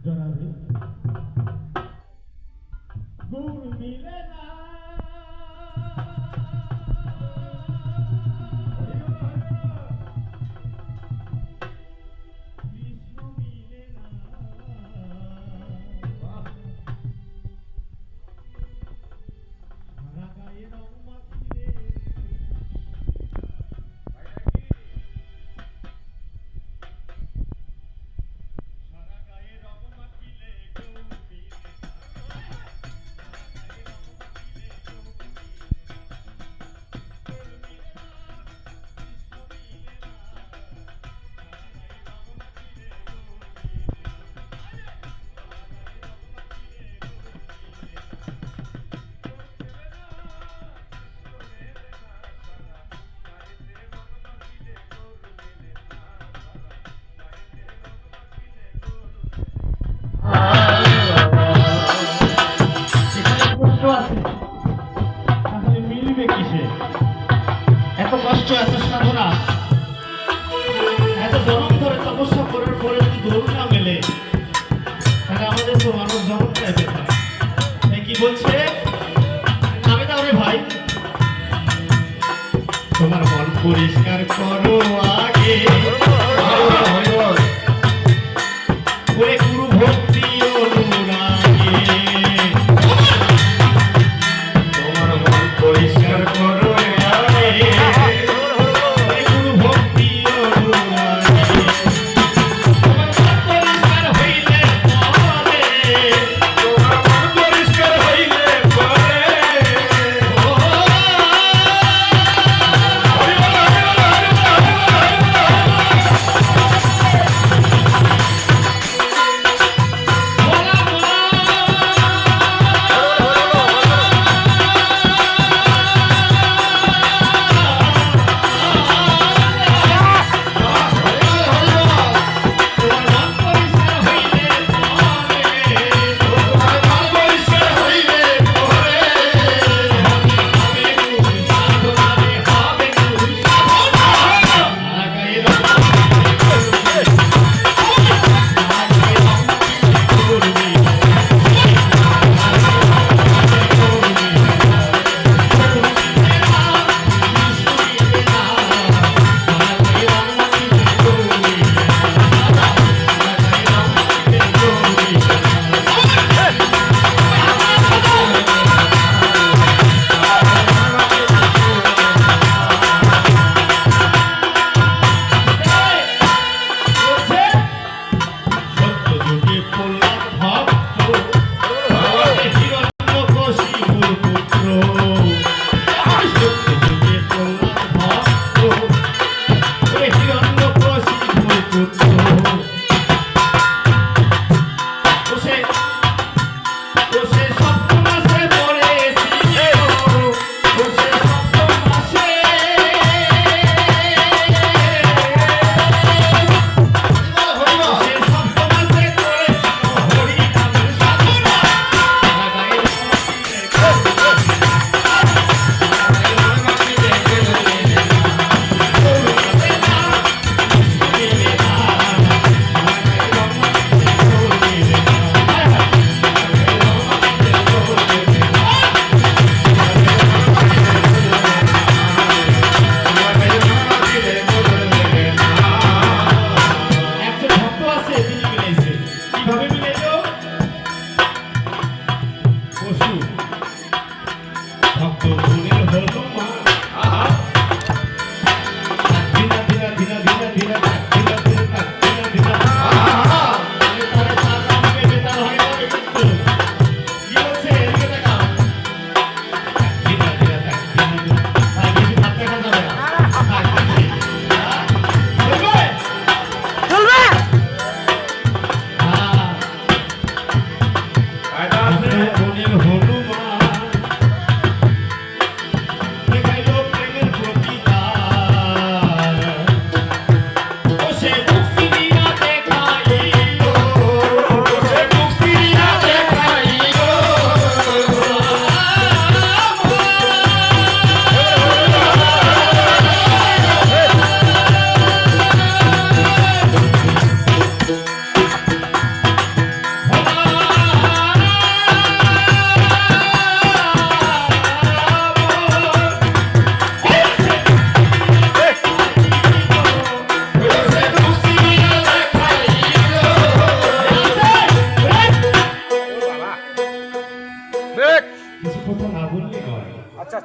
জরাবে গুণ মিলে না কৃষ্ণ মিলে না সারা গায়ে রং মাখিলে সারা গায়ে রং মাখিলে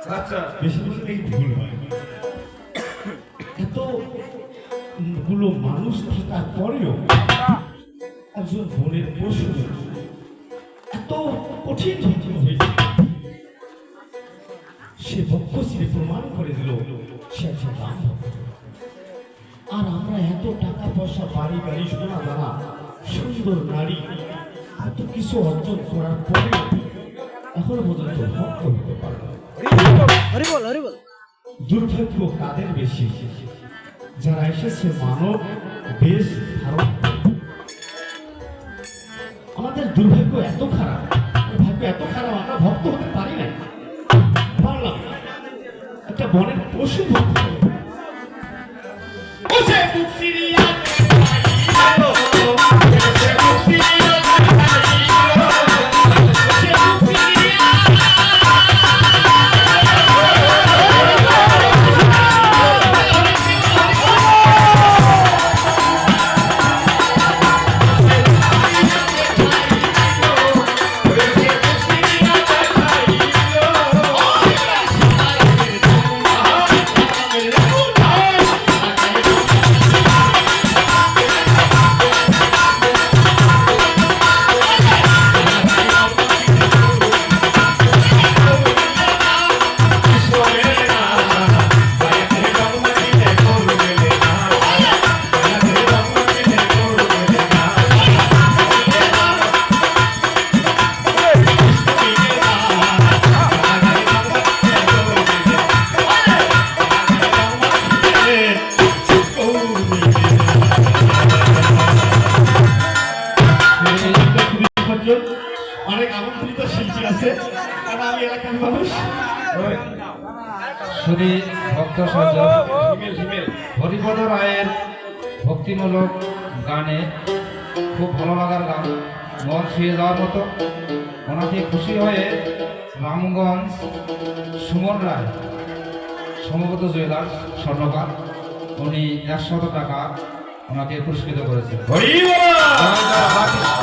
আচ্ছা বেশি বললেই ভুল হয়। এত গুলো মানুষ থাকার পরেও একজন বনের পশু এত কঠিন যন্ত্র হয়েছে, সে বক্ষশিরে প্রমাণ করে দিল সে একজন রাম ভক্ত। আর আমরা এত টাকা পয়সা, বাড়ি গাড়ি, সোনা দানা, সুন্দর নারী, এত কিছু অর্জন করার পরে এখনো পর্যন্ত ভক্ত হতে পারলাম। দুর্ভাগ্য কাদের বেশি, যারা এসেছে মানব বেশ ধারণ করে। আমাদের দুর্ভাগ্য এত খারাপ, ভাগ্য এত খারাপ, আমরা ভক্ত হতে পারি না, পারলাম না। একটা বনের পশু ভক্ত হলো। ওসে বুক সিরিয়া অনেক আমন্ত্রিত শিল্পী আছে, কারণ আমি এলাকার মানুষ। শুধু ভক্ত সজ্জন হরিপদ রায়ের ভক্তিমূলক গানে খুব ভালো লাগার গান, মন ছুঁয়ে যাওয়ার মতো। ওনাকে খুশি হয়ে রামগঞ্জ সুমন রায় সম্ভবত জুয়েলার্স স্বর্ণকার, উনি 100 টাকা ওনাকে পুরস্কৃত করেছেন। হরি বল। জয় জয় রাধাকৃষ্ণ,